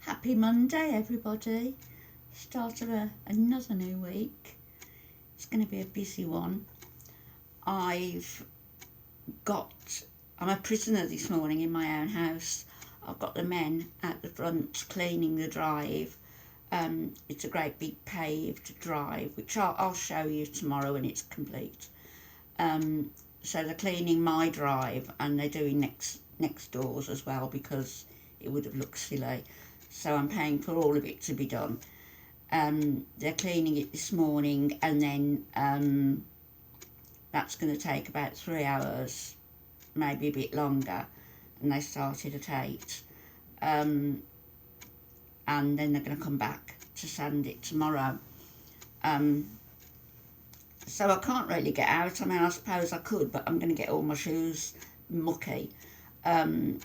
Happy Monday, everybody. Start of another new week. It's going to be a busy one. I'm a prisoner this morning in my own house. I've got the men at the front cleaning the drive. It's a great big paved drive, which I'll show you tomorrow when it's complete. So they're cleaning my drive and they're doing next doors as well because it would have looked silly. So I'm paying for all of it to be done. They're cleaning it this morning and then that's going to take about 3 hours, maybe a bit longer, and they started at 8. And then they're going to come back to sand it tomorrow. So I can't really get out. I mean, I suppose I could, but I'm going to get all my shoes mucky and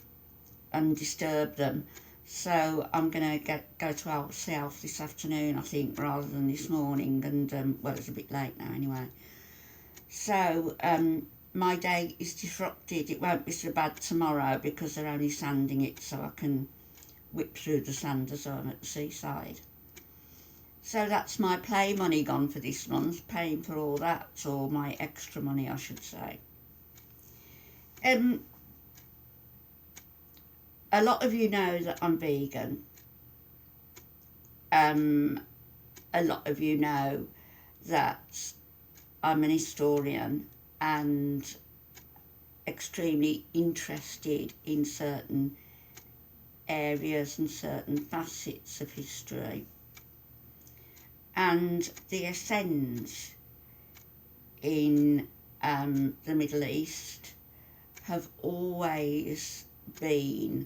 disturb them. So I'm going to go to Alf's this afternoon, I think, rather than this morning. And, well, it's a bit late now anyway. So my day is disrupted. It won't be so bad tomorrow because they're only sanding it so I can whip through the sander zone at the seaside. So that's my play money gone for this month, paying for all that, or my extra money, I should say. A lot of you know that I'm vegan. A lot of you know that I'm an historian and extremely interested in certain areas and certain facets of history. And the Essenes in the Middle East have always been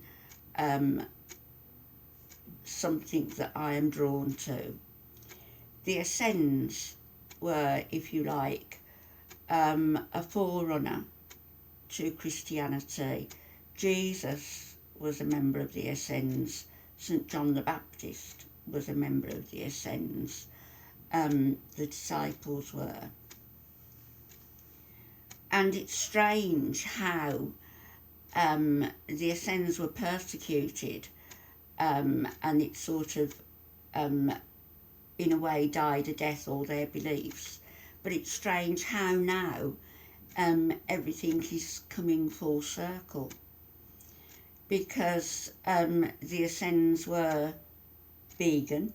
something that I am drawn to. The Essenes were, if you like, a forerunner to Christianity. Jesus was a member of the Essenes. St. John the Baptist was a member of the Essenes. The disciples were. And it's strange how the Essenes were persecuted and it sort of, in a way, died a death, all their beliefs. But it's strange how now everything is coming full circle, because the Essenes were vegan.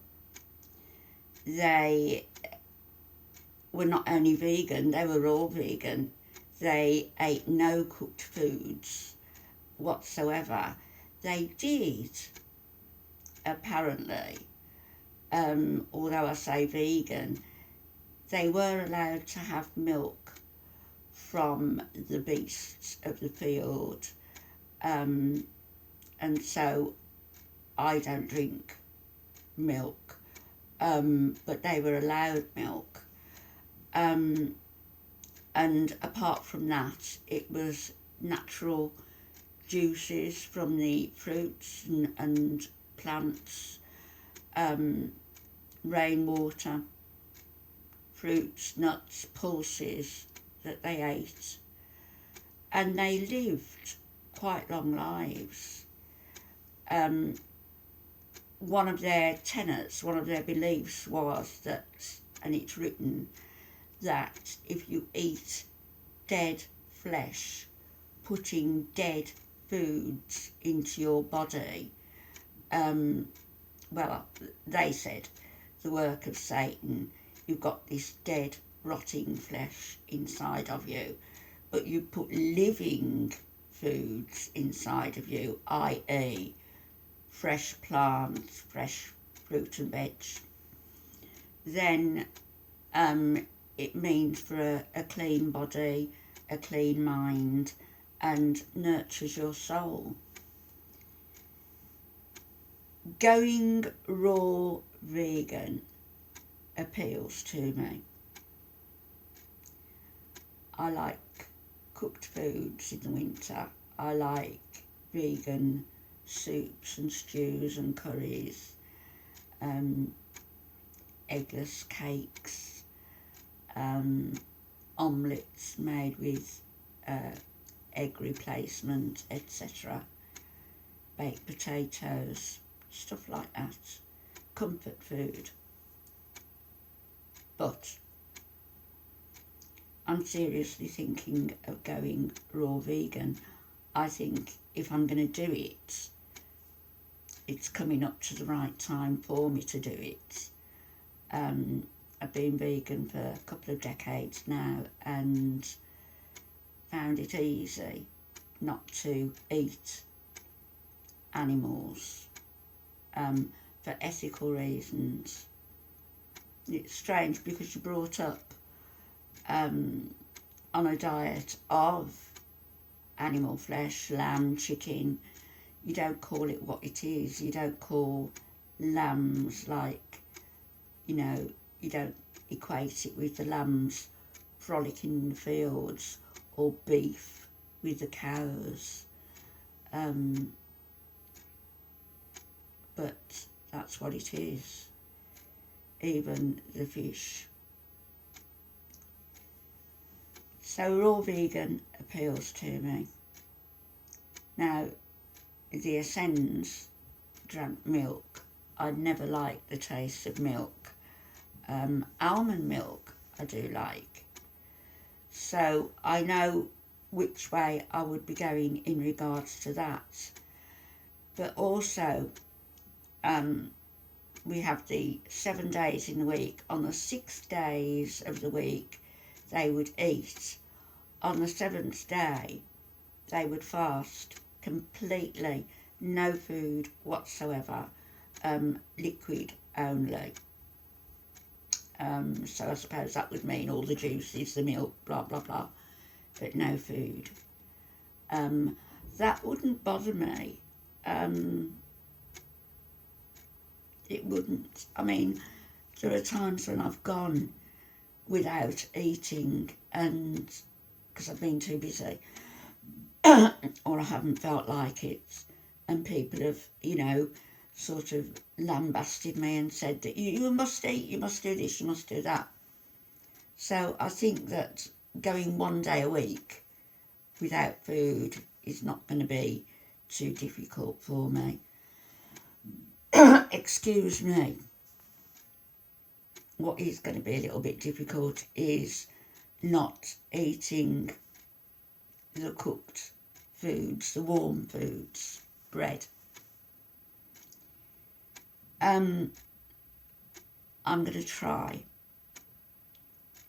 They were not only vegan, they were all vegan. They ate no cooked foods whatsoever. They did, apparently, although I say vegan, they were allowed to have milk from the beasts of the field. And so I don't drink milk, but they were allowed milk. And apart from that, it was natural juices from the fruits and plants, rainwater, fruits, nuts, pulses that they ate. And they lived quite long lives. One of their tenets, one of their beliefs was that, and it's written, that if you eat dead flesh, putting dead foods into your body, well, they said, the work of Satan, you've got this dead, rotting flesh inside of you, but you put living foods inside of you, i.e. fresh plants, fresh fruit and veg, then it means for a clean body, a clean mind, and nurtures your soul. Going raw vegan appeals to me. I like cooked foods in the winter. I like vegan soups and stews and curries, eggless cakes, omelettes made with egg replacement, etc., baked potatoes, stuff like that, comfort food. But I'm seriously thinking of going raw vegan. I think if I'm going to do it, it's coming up to the right time for me to do it. I've been vegan for a couple of decades now and found it easy not to eat animals for ethical reasons. It's strange because you're brought up on a diet of animal flesh, lamb, chicken. You don't call it what it is. You don't call lambs like, you don't equate it with the lambs frolicking in the fields, or beef with the cows. But that's what it is. Even the fish. So raw vegan appeals to me. Now, the Essenes drank milk. I never liked the taste of milk. Almond milk I do like. So I know which way I would be going in regards to that. But also, we have the 7 days in the week. On the 6 days of the week, they would eat. On the 7th day, they would fast completely, no food whatsoever, liquid only. So I suppose that would mean all the juices, the milk, blah, blah, blah, but no food. That wouldn't bother me. It wouldn't. I mean, there are times when I've gone without eating and because I've been too busy or I haven't felt like it, and people have, sort of lambasted me and said that you must eat, you must do this, you must do that. So I think that going 1 day a week without food is not going to be too difficult for me. Excuse me. What is going to be a little bit difficult is not eating the cooked foods, the warm foods, bread. I'm going to try.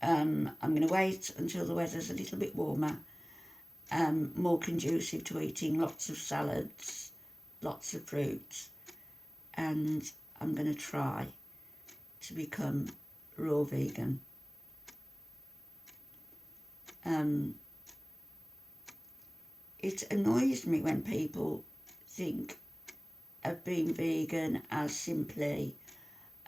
I'm going to wait until the weather's a little bit warmer, more conducive to eating lots of salads, lots of fruits, and I'm going to try to become raw vegan. It annoys me when people think of being vegan as simply,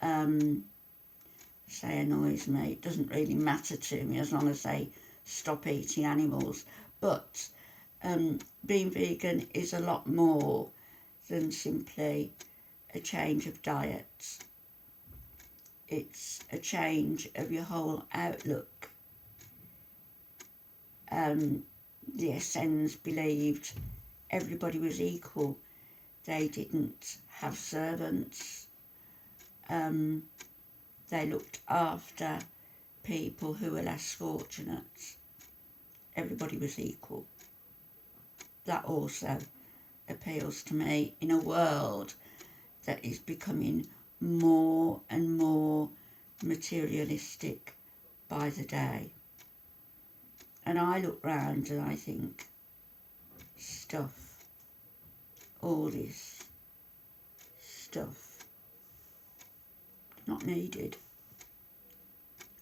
say annoys me, it doesn't really matter to me as long as they stop eating animals, but being vegan is a lot more than simply a change of diet. It's a change of your whole outlook. The Essenes believed everybody was equal. They didn't have servants. They looked after people who were less fortunate. Everybody was equal. That also appeals to me in a world that is becoming more and more materialistic by the day. And I look round and I think, stuff, all this stuff, not needed.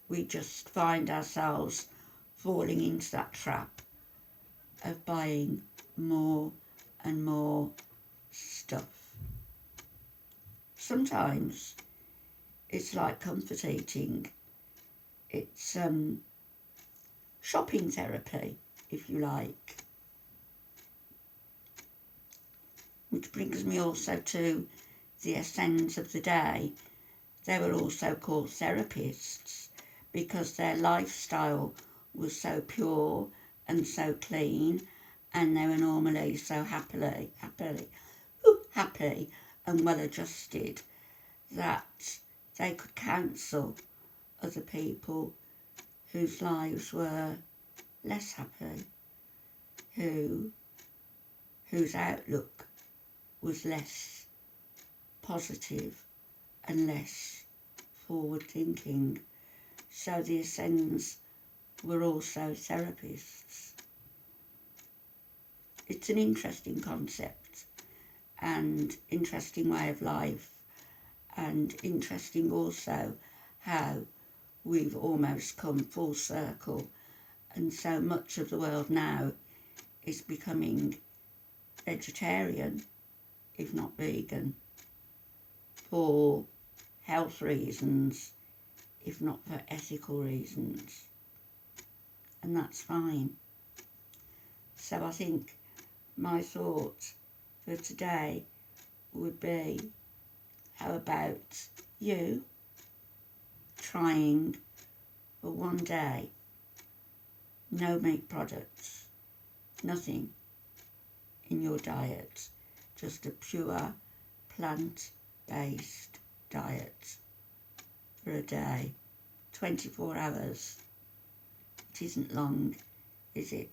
We just find ourselves falling into that trap of buying more and more stuff. Sometimes it's like comfort eating. It's shopping therapy, if you like. Which brings me also to the Essenes of the day. They were also called therapists because their lifestyle was so pure and so clean, and they were normally so happy and well adjusted that they could counsel other people whose lives were less happy, whose outlook was less positive and less forward thinking. So the Essenes were also therapists. It's an interesting concept and interesting way of life, and interesting also how we've almost come full circle, and so much of the world now is becoming vegetarian, if not vegan, for health reasons, if not for ethical reasons, and that's fine. So I think my thought for today would be, how about you trying for one day no meat products, nothing in your diet, just a pure plant-based diet for a day, 24 hours. It isn't long, is it?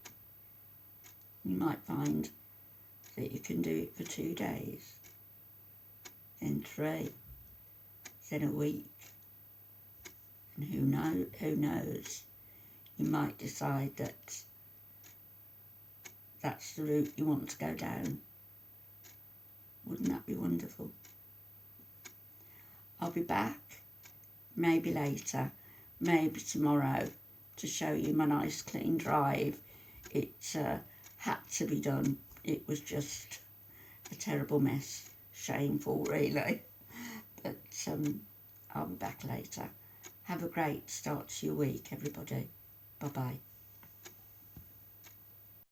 You might find that you can do it for 2 days, then 3, then a week, and who knows, you might decide that that's the route you want to go down. Wouldn't that be wonderful? I'll be back, maybe later, maybe tomorrow, to show you my nice clean drive. It had to be done. It was just a terrible mess. Shameful, really. But I'll be back later. Have a great start to your week, everybody. Bye-bye.